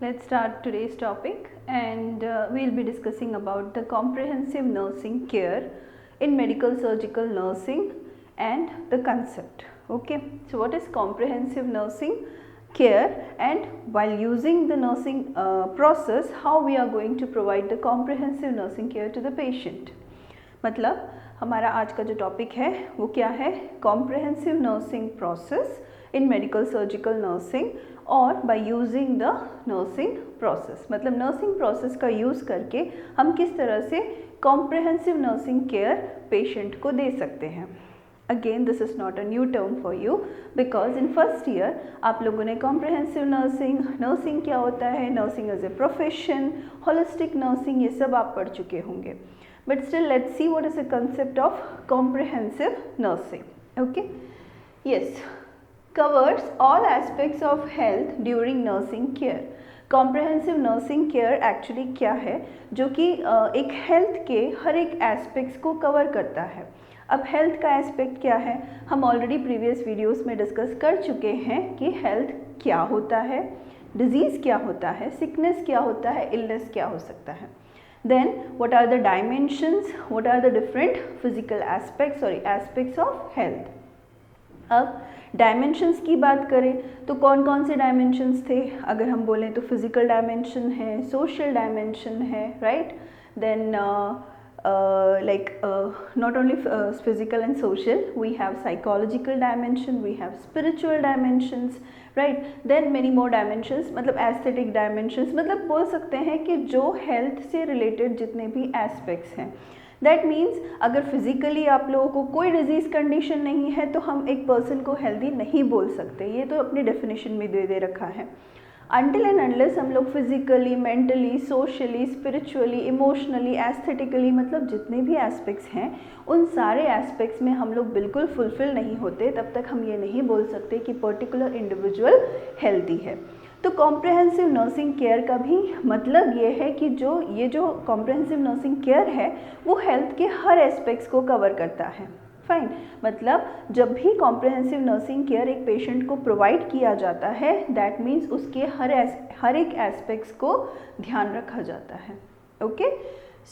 let's start today's topic and we'll be discussing about the comprehensive nursing care in medical surgical nursing and the concept. Okay, so what is comprehensive nursing care, and while using the nursing process, how we are going to provide the comprehensive nursing care to the patient. मतलब हमारा आज का जो topic है वो क्या है, comprehensive nursing process in medical surgical nursing और by using the nursing process, मतलब नर्सिंग प्रोसेस का यूज़ करके हम किस तरह से कॉम्प्रिहेंसिव नर्सिंग केयर पेशेंट को दे सकते हैं. Again this is not a new term for you because in first year आप लोगों ने कॉम्प्रिहेंसिव नर्सिंग क्या होता है, nursing as a profession, holistic nursing, ये सब आप पढ़ चुके होंगे. But still let's see what is the concept of comprehensive nursing. Okay, yes, covers all aspects of health during nursing care. Comprehensive nursing care actually क्या है, जो कि एक हेल्थ के हर एक एस्पेक्ट्स को कवर करता है. अब हेल्थ का एस्पेक्ट क्या है, हम ऑलरेडी प्रीवियस वीडियोस में डिस्कस कर चुके हैं कि हेल्थ क्या होता है, डिजीज़ क्या होता है, सिकनेस क्या होता है, इलनेस क्या हो सकता है. Then what are the dimensions, what are the different physical aspects of health. अब डायमेंशंस की बात करें तो कौन कौन से डायमेंशंस थे, अगर हम बोलें तो फिजिकल डायमेंशन है, सोशल डायमेंशन है, right. Then not only physical and social, we have psychological dimension, we have spiritual dimensions, right. Then many more dimensions, मतलब aesthetic dimensions, मतलब बोल सकते हैं कि जो हेल्थ से रिलेटेड जितने भी एस्पेक्ट्स हैं. दैट मीन्स अगर फिजिकली आप लोगों को कोई डिजीज़ कंडीशन नहीं है तो हम एक पर्सन को हेल्दी नहीं बोल सकते, ये तो अपनी डेफिनेशन में दे रखा है. अनटिल एंड अनलेस हम लोग physically, mentally, socially, spiritually, emotionally, aesthetically, मतलब जितने भी एस्पेक्ट्स हैं उन सारे एस्पेक्ट्स में हम लोग बिल्कुल फुलफिल नहीं होते, तब तक हम ये नहीं बोल सकते कि पर्टिकुलर इंडिविजुअल हेल्दी है. तो कॉम्प्रिहेंसिव नर्सिंग केयर का भी मतलब ये है कि जो कॉम्प्रिहेंसिव नर्सिंग केयर है वो हेल्थ के हर एस्पेक्ट्स को कवर करता है. फाइन, मतलब जब भी कॉम्प्रिहेंसिव नर्सिंग केयर एक पेशेंट को प्रोवाइड किया जाता है दैट मीन्स उसके हर एक एस्पेक्ट्स को ध्यान रखा जाता है. Okay,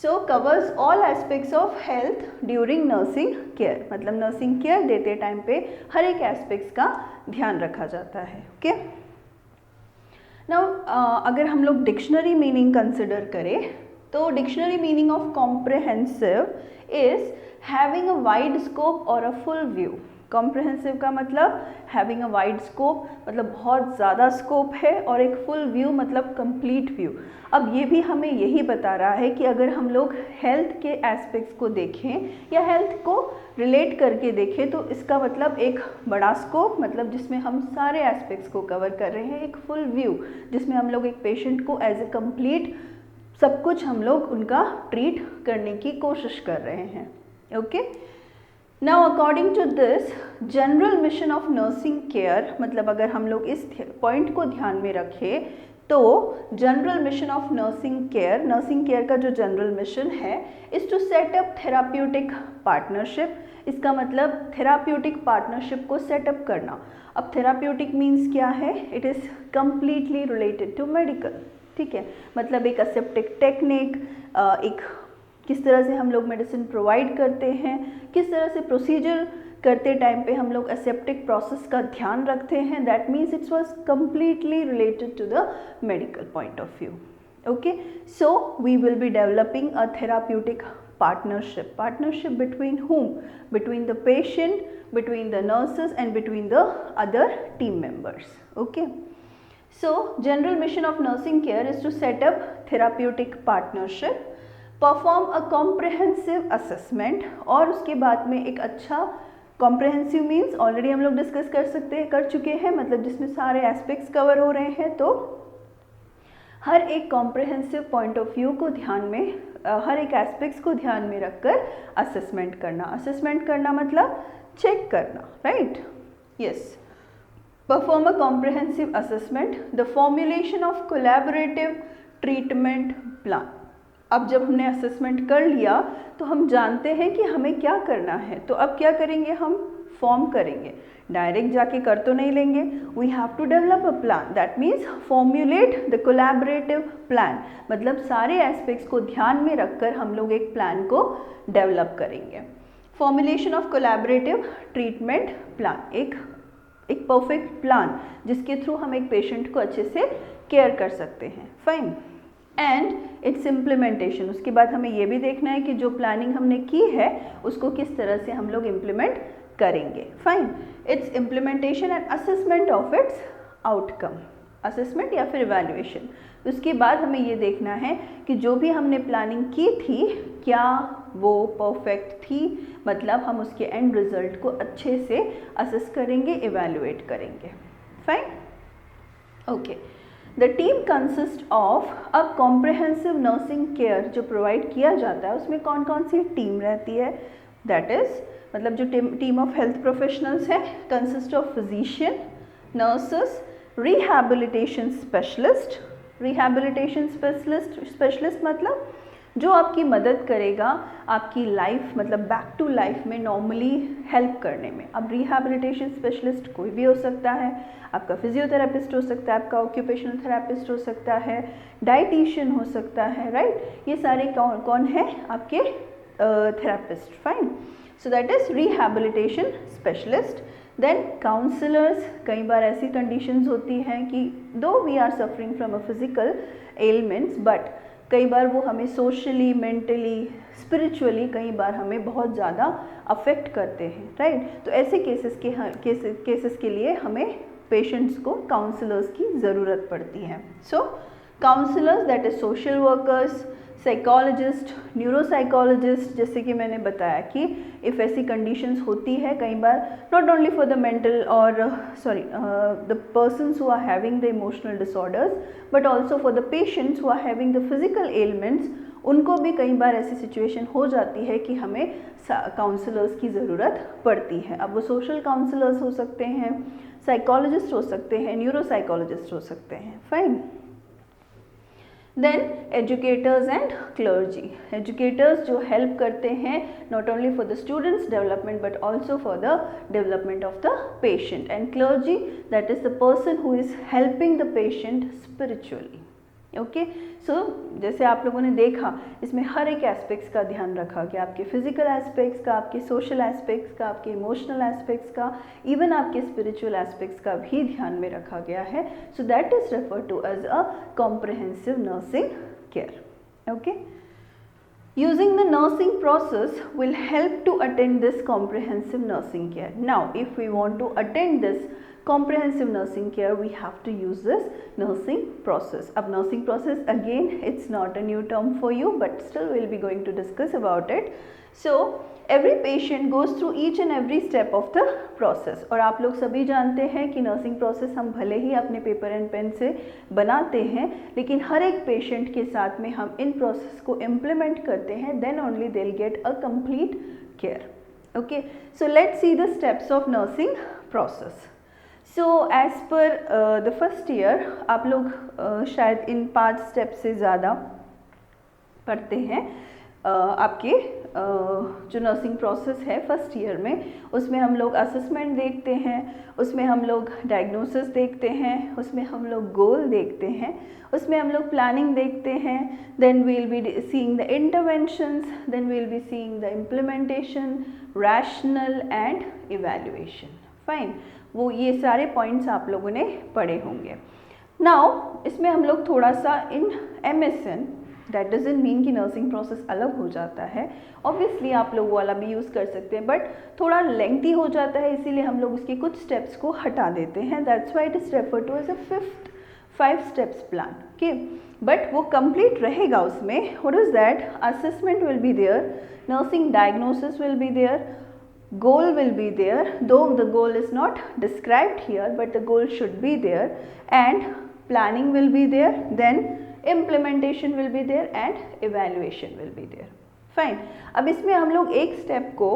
so covers all aspects of health during nursing care, मतलब नर्सिंग केयर देते टाइम पे हर एक एस्पेक्ट्स का ध्यान रखा जाता है. ओके, नाउ अगर हम लोग डिक्शनरी मीनिंग कंसिडर करें तो dictionary meaning of comprehensive is having a wide scope और अ फुल व्यू. कॉम्प्रिहेंसिव का मतलब हैविंग अ वाइड स्कोप, मतलब बहुत ज़्यादा स्कोप है, और एक फुल व्यू मतलब कंप्लीट व्यू. अब ये भी हमें यही बता रहा है कि अगर हम लोग हेल्थ के एस्पेक्ट्स को देखें या हेल्थ को रिलेट करके देखें तो इसका मतलब एक बड़ा स्कोप, मतलब जिसमें हम सारे एस्पेक्ट्स को कवर कर रहे हैं. एक फुल व्यू जिसमें हम लोग एक पेशेंट को एज ए कंप्लीट सब कुछ हम लोग उनका ट्रीट करने की कोशिश कर रहे हैं. Okay, now according to this general mission of nursing care, मतलब अगर हम लोग इस पॉइंट को ध्यान में रखें तो general mission of nursing care का जो जनरल मिशन है is to set up therapeutic partnership. इसका मतलब थेराप्यूटिक पार्टनरशिप को सेटअप करना. अब थेराप्यूटिक मीन्स क्या है, it is completely related to medical. ठीक है, मतलब एक असेप्टिक टेक्निक, एक किस तरह से हम लोग मेडिसिन प्रोवाइड करते हैं, किस तरह से प्रोसीजर करते टाइम पे हम लोग असेप्टिक प्रोसेस का ध्यान रखते हैं. That means it's was completely related to the medical point of view. Okay, so we will be developing a therapeutic partnership between whom? Between the patient, between the nurses and between the other team members. Okay, so general mission of nursing care is to set up therapeutic partnership, perform a comprehensive assessment, और उसके बाद में एक अच्छा comprehensive means already हम लोग discuss कर चुके हैं, मतलब जिसमें सारे एस्पेक्ट्स कवर हो रहे हैं. तो हर एक कॉम्प्रिहेंसिव पॉइंट ऑफ व्यू को ध्यान में, हर एक एस्पेक्ट्स को ध्यान में रखकर असेसमेंट करना मतलब चेक करना, right. Yes, perform a comprehensive assessment, the formulation of collaborative treatment plan. अब जब हमने असेसमेंट कर लिया तो हम जानते हैं कि हमें क्या करना है, तो अब क्या करेंगे, हम फॉर्म करेंगे, डायरेक्ट जाके कर तो नहीं लेंगे, we have to develop a plan, that means formulate the collaborative plan, मतलब सारे एस्पेक्ट्स को ध्यान में रखकर हम लोग एक प्लान को डेवलप करेंगे। Formulation of collaborative treatment plan, एक परफेक्ट प्लान जिसके थ्रू हम एक पेशेंट को अच्छे से केयर कर सकते हैं। फाइन, एंड इट्स इम्प्लीमेंटेशन, उसके बाद हमें ये भी देखना है कि जो प्लानिंग हमने की है उसको किस तरह से हम लोग इम्प्लीमेंट करेंगे। Fine, it's implementation and assessment of its outcome, assessment या फिर इवैल्यूएशन। उसके बाद हमें ये देखना है कि जो भी हमने प्लानिंग की थी क्या वो परफेक्ट थी, मतलब हम उसके एंड रिजल्ट को अच्छे से असेस करेंगे, इवैल्यूएट करेंगे। Fine, okay. The team consist of a comprehensive nursing care जो प्रोवाइड किया जाता है उसमें कौन कौन सी टीम रहती है, दैट इज मतलब जो टीम ऑफ हेल्थ प्रोफेशनल्स है consist of physician, nurses, rehabilitation specialist. Rehabilitation specialist मतलब जो आपकी मदद करेगा आपकी लाइफ, मतलब बैक टू लाइफ में नॉर्मली हेल्प करने में। अब रिहैबिलिटेशन स्पेशलिस्ट कोई भी हो सकता है, आपका फिजियोथेरेपिस्ट हो सकता है, आपका ऑक्यूपेशनल थेरेपिस्ट हो सकता है, डाइटिशियन हो सकता है, राइट। ये सारे कौन है आपके therapist. Fine, so that is rehabilitation specialist. Then counsellors, कई बार ऐसी कंडीशंस होती हैं कि दो we are suffering from a physical elements but कई बार वो हमें सोशली, मेंटली, स्पिरिचुअली कई बार हमें बहुत ज़्यादा अफेक्ट करते हैं, राइट। तो ऐसे केसेस के लिए हमें पेशेंट्स को काउंसलर्स की ज़रूरत पड़ती है। So counsellors that is social workers, psychologist, neuropsychologist, जैसे कि मैंने बताया कि इफ़ ऐसी कंडीशंस होती है कई बार not only for the mental और the persons who are having the emotional disorders but also for the patients who are having the physical ailments, उनको भी कई बार ऐसी सिचुएशन हो जाती है कि हमें काउंसलर्स की ज़रूरत पड़ती है। अब वो सोशल काउंसलर्स हो सकते हैं, साइकोलॉजिस्ट हो सकते हैं, न्यूरोसाइकोलॉजिस्ट हो सकते हैं। Fine, then educators and clergy, educators जो हेल्प करते हैं not only for the students development but also for the development of the patient, and clergy that is the person who is helping the patient spiritually. Okay, so जैसे आप लोगों ने देखा इसमें हर एक एस्पेक्ट्स का ध्यान रखा कि आपके फिजिकल एस्पेक्ट्स का, आपके सोशल एस्पेक्ट्स का, आपके इमोशनल एस्पेक्ट्स का, इवन आपके स्पिरिचुअल एस्पेक्ट्स का भी ध्यान में रखा गया है। So that is refer to as a comprehensive nursing care. Okay, using the nursing process will help to attend this comprehensive nursing care. Now if we want to attend this comprehensive nursing care we have to use this nursing process. Ab nursing process again it's not a new term for you but still we'll be going to discuss about it. So every patient goes through each and every step of the process और आप लोग सभी जानते हैं कि nursing process हम भले ही अपने पेपर एंड पेन से बनाते हैं लेकिन हर एक पेशेंट के साथ में हम इन प्रोसेस को इम्प्लीमेंट करते हैं, then only they will get a complete care. Okay, so let's see the steps of nursing process. So as per the first year आप लोग शायद इन 5 स्टेप से ज़्यादा पढ़ते हैं। आपके जो नर्सिंग प्रोसेस है फर्स्ट ईयर में उसमें हम लोग असेसमेंट देखते हैं, उसमें हम लोग डायग्नोसिस देखते हैं, उसमें हम लोग गोल देखते हैं, उसमें हम लोग प्लानिंग देखते हैं, then we will be seeing the interventions, then we will be seeing the implementation, rational and evaluation. Fine, वो ये सारे पॉइंट्स आप लोगों ने पढ़े होंगे। नाउ इसमें हम लोग थोड़ा सा इन MSN दैट डजंट मीन कि नर्सिंग प्रोसेस अलग हो जाता है, ऑब्वियसली आप लोग वाला भी यूज़ कर सकते हैं बट थोड़ा लेंथी हो जाता है इसीलिए हम लोग उसके कुछ स्टेप्स को हटा देते हैं, that's why it is refer to as a 5 steps plan. Okay, but वो कंप्लीट रहेगा उसमें। What is that? Assessment will be there, nursing diagnosis will be there, goal will be there, though the goal is not described here but the goal should be there, and planning will be there, then implementation will be there and evaluation will be there. Fine, अब इसमें हम लोग एक step को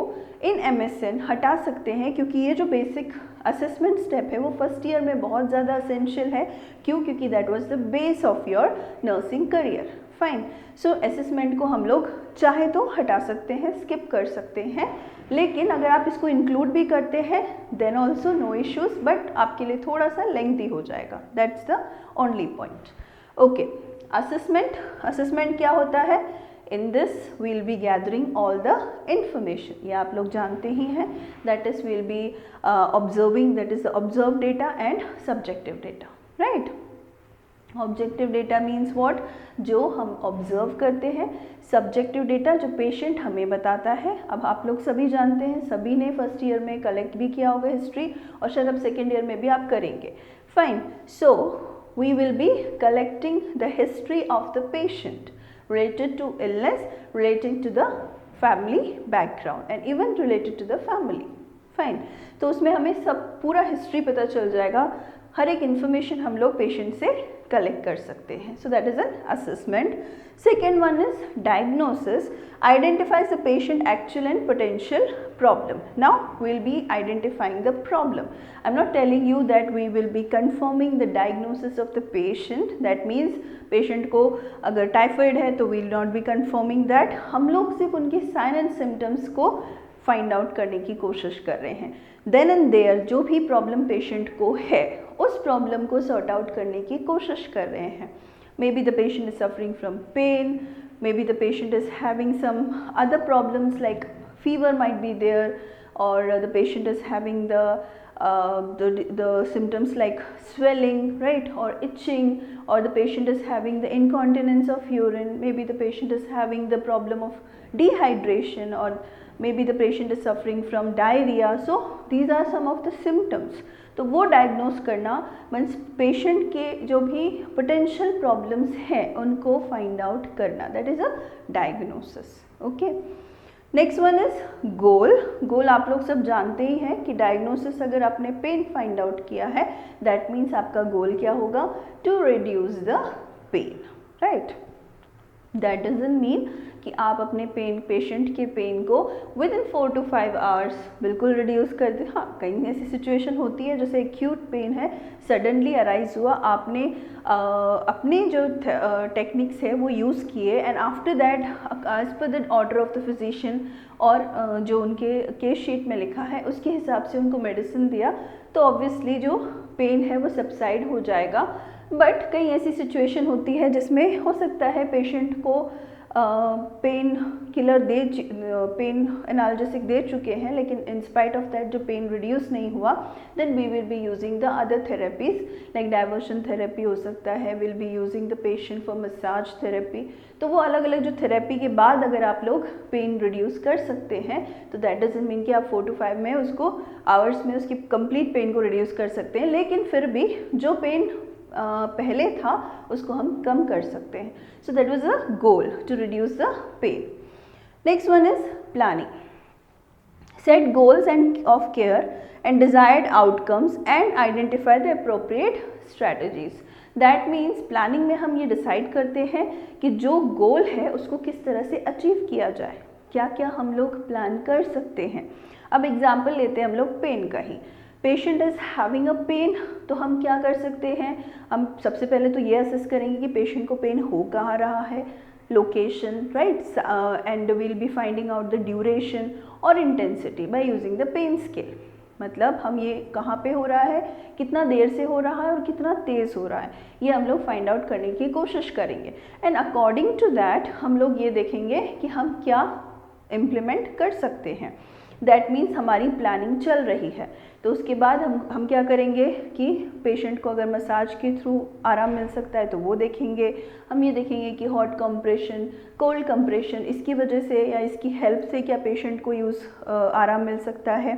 इन MSN हटा सकते हैं क्योंकि ये जो बेसिक असेसमेंट स्टेप है वो फर्स्ट ईयर में बहुत ज़्यादा असेंशियल है। क्यों? क्योंकि that was the base of your nursing career. Fine, so assessment को हम लोग चाहे तो हटा सकते हैं, स्किप कर सकते हैं, लेकिन अगर आप इसको इंक्लूड भी करते हैं then also no issues, but आपके लिए थोड़ा सा लेंथी हो जाएगा, that's the only point. Okay, assessment क्या होता है? In this we will be gathering all the information, ये आप लोग जानते ही हैं, that is we will be observing, that is the observe data and subjective data, right. Objective data means what? जो हम ऑब्जर्व करते हैं, सब्जेक्टिव डेटा जो पेशेंट हमें बताता है। अब आप लोग सभी जानते हैं, सभी ने फर्स्ट ईयर में कलेक्ट भी किया होगा हिस्ट्री, और शायद अब सेकेंड ईयर में भी आप करेंगे। Fine, so we will be collecting the history of the patient related to illness, relating to the family background and even related to the family. Fine, तो उसमें हमें सब पूरा हिस्ट्री पता चल जाएगा, हर एक इन्फॉर्मेशन हम लोग पेशेंट से कलेक्ट कर सकते हैं। So that is an assessment. Second one is diagnosis, identifies the patient actual and potential problem. Now we will be identifying the problem. I am not telling you that we will be confirming the diagnosis of the patient, that means patient को अगर typhoid है तो we will not be confirming that. हम लोग सिर्फ उनके sign and symptoms को find out करने की कोशिश कर रहे हैं। देन एंड देयर जो भी प्रॉब्लम पेशेंट को है उस प्रॉब्लम को सॉर्ट आउट करने की कोशिश कर रहे हैं। May be the patient is suffering from pain, may be the patient is having some other problems like fever might be there, or the patient is having the symptoms like swelling, right, or itching, or the patient is having the incontinence of urine, maybe the patient is having the problem of dehydration, or maybe the patient is suffering from diarrhea. So these are some of the symptoms. तो वो diagnose करना means patient के जो भी potential problems हैं उनको find out करना, that is a diagnosis. Okay, next one is goal. Goal आप लोग सब जानते ही हैं कि डायग्नोसिस अगर आपने पेन फाइंड आउट किया है दैट मीन्स आपका गोल क्या होगा? To reduce the pain, right. That doesn't mean कि आप अपने पेशेंट के पेन को विद इन 4 to 5 आवर्स बिल्कुल रिड्यूस कर दें। हाँ, कहीं ऐसी सिचुएशन होती है जैसे एक्यूट पेन है, सडनली अराइज हुआ, आपने अपने जो टेक्निक्स है वो यूज़ किए and after that as per the order of the physician और जो उनके केस शीट में लिखा है उसके हिसाब से उनको मेडिसिन दिया, तो ऑब्वियसली जो पेन है वो सबसाइड हो जाएगा। बट कई ऐसी सिचुएशन होती है जिसमें हो सकता है पेशेंट को पेन किलर पेन एनाल्जेसिक दे चुके हैं, लेकिन इन स्पाइट ऑफ दैट जो पेन रिड्यूस नहीं हुआ, then we will be using the other therapies like diversion therapy हो सकता है, will be using the patient for massage therapy. तो वो अलग अलग जो थेरेपी के बाद अगर आप लोग पेन रिड्यूस कर सकते हैं तो दैट डजंट मीन कि आप 4 to 5 में उसको आवर्स में उसकी कंप्लीट पेन को रिड्यूस कर सकते हैं, लेकिन फिर भी जो पेन पहले था उसको हम कम कर सकते हैं। So that was a goal to reduce the pain. Next one is planning. Set goals and of care and desired outcomes and identify the appropriate strategies. That means planning में हम ये डिसाइड करते हैं कि जो गोल है उसको किस तरह से अचीव किया जाए, क्या क्या हम लोग प्लान कर सकते हैं। अब एग्जाम्पल लेते हैं हम लोग पेन का ही। Patient is having a pain, तो हम क्या कर सकते हैं? हम सबसे पहले तो ये असेस करेंगे कि पेशेंट को पेन हो कहाँ रहा है, location, right, and will be finding out the duration और intensity by using the pain scale. मतलब हम ये कहाँ पे हो रहा है, कितना देर से हो रहा है और कितना तेज़ हो रहा है, ये हम लोग फाइंड आउट करने की कोशिश करेंगे। एंड अकॉर्डिंग टू दैट हम लोग ये देखेंगे कि हम क्या इम्प्लीमेंट कर सकते हैं। दैट मीन्स हमारी प्लानिंग चल रही है। तो उसके बाद हम क्या करेंगे कि पेशेंट को अगर मसाज के थ्रू आराम मिल सकता है तो वो देखेंगे। हम ये देखेंगे कि हॉट कंप्रेशन, कोल्ड कंप्रेशन, इसकी वजह से या इसकी हेल्प से क्या पेशेंट को आराम मिल सकता है।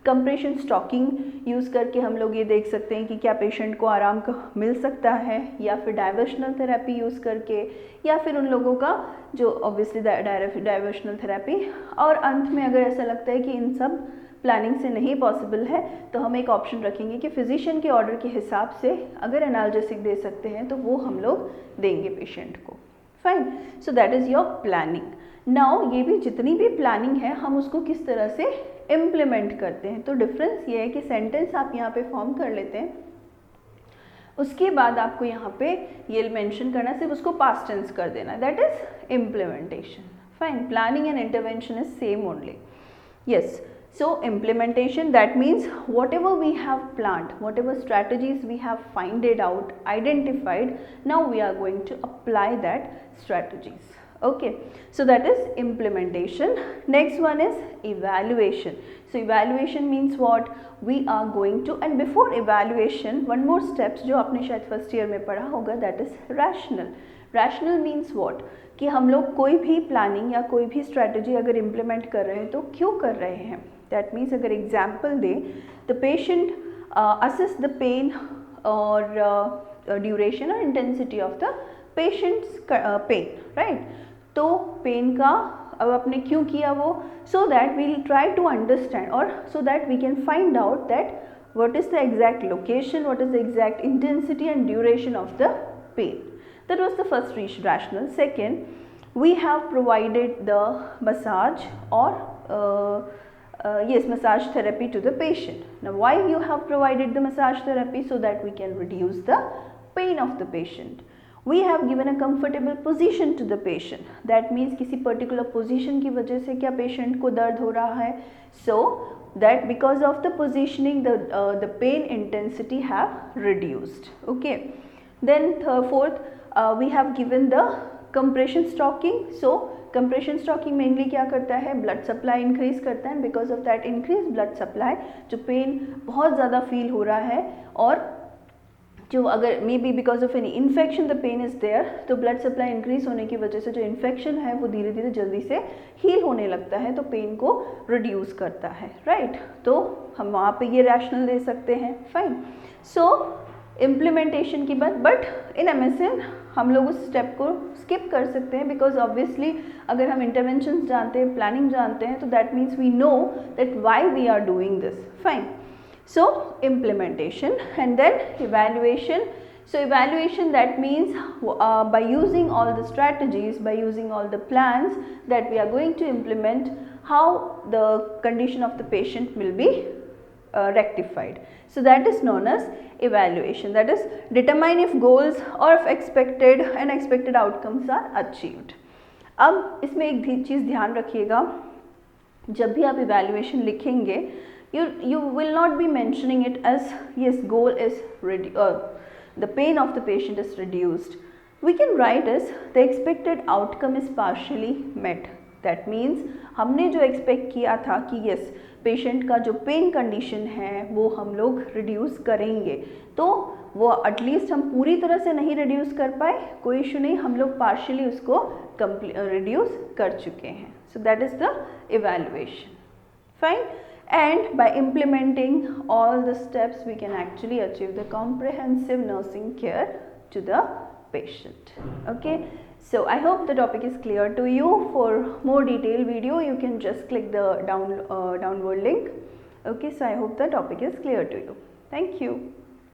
कंप्रेशन स्टॉकिंग यूज़ करके हम लोग ये देख सकते हैं कि क्या पेशेंट को आराम मिल सकता है, या फिर डाइवर्शनल थेरेपी यूज़ करके, या फिर उन लोगों का जो ऑब्वियसली डाइवर्शनल थेरेपी। और अंत में अगर ऐसा लगता है कि इन सब प्लानिंग से नहीं पॉसिबल है तो हम एक ऑप्शन रखेंगे कि फिजिशियन के ऑर्डर के हिसाब से अगर एनाल्जेसिक दे सकते हैं तो वो हम लोग देंगे पेशेंट को। Fine, so that is your planning. Now ये भी जितनी भी प्लानिंग है हम उसको किस तरह से इम्प्लीमेंट करते हैं। तो डिफरेंस ये है कि सेंटेंस आप यहाँ पे फॉर्म कर लेते हैं, उसके बाद आपको यहाँ पे ये मेंशन करना, सिर्फ उसको पास्ट टेंस कर देना, that is implementation. Fine, planning and intervention is same only. Yes. So implementation, that means whatever we have planned, whatever strategies we have find it out, identified, now we are going to apply that strategies. Okay, so that is implementation. Next one is evaluation. So evaluation means what? We are going to, and before evaluation one more steps जो आपने शायद first year में पढ़ा होगा, that is rational. Rational means what, कि हम लोग कोई भी प्लानिंग या कोई भी स्ट्रैटेजी अगर इम्प्लीमेंट कर रहे हैं तो क्यों कर रहे हैं. दैट मीन्स अगर एग्जाम्पल दें, the patient assess the pain और ड्यूरेशन और intensity of the patient's pain, right. तो पेन का अब आपने क्यों किया वो, so that we will try to understand और so that we can find out that what is the exact location, what is the exact intensity and duration of the pain. That was the first rational. Second, we have provided the massage or yes, massage therapy to the patient. Now why you have provided the massage therapy? So that we can reduce the pain of the patient. We have given a comfortable position to the patient. That means किसी particular position की वजह से क्या patient को दर्द हो रहा है. So that because of the positioning the pain intensity have reduced. Okay. Then fourth, we have given the compression stocking. So compression stocking mainly क्या करता है, blood supply increase करता है, because of that increased blood supply जो pain बहुत ज़्यादा feel हो रहा है और जो अगर may be because of any infection the pain is there, तो ब्लड सप्लाई इंक्रीज होने की वजह से जो इन्फेक्शन है वो धीरे धीरे जल्दी से हील होने लगता है, तो पेन को रिड्यूस करता है, राइट. तो हम वहाँ पे ये रैशनल दे सकते हैं. फाइन. सो इम्प्लीमेंटेशन की बात, बट इन MSN हम लोग उस स्टेप को स्किप कर सकते हैं, बिकॉज ऑब्वियसली अगर हम इंटरवेंशंस जानते हैं, प्लानिंग जानते हैं, तो that means we know that why we are doing this. Fine. So implementation and then evaluation. So evaluation, that means by using all the strategies, by using all the plans that we are going to implement, how the condition of the patient will be rectified. So that is known as evaluation. That is determine if goals or if expected and expected outcomes are achieved. अब इसमें एक चीज़ ध्यान रखिएगा, जब भी आप evaluation लिखेंगे, you will not be mentioning it as yes goal is the pain of the patient is reduced. We can write as the expected outcome is partially met. That means हमने जो expect किया था कि yes patient का जो pain condition है वो हम लोग reduce करेंगे, तो वो एटलीस्ट हम पूरी तरह से नहीं reduce कर पाए, कोई इशू नहीं, हम लोग partially उसको reduce कर चुके हैं. So that is the evaluation. Fine. And by implementing all the steps we can actually achieve the comprehensive nursing care to the patient. Okay, so I hope the topic is clear to you. For more detailed video you can just click the downward link. Okay, so I hope the topic is clear to you. Thank you.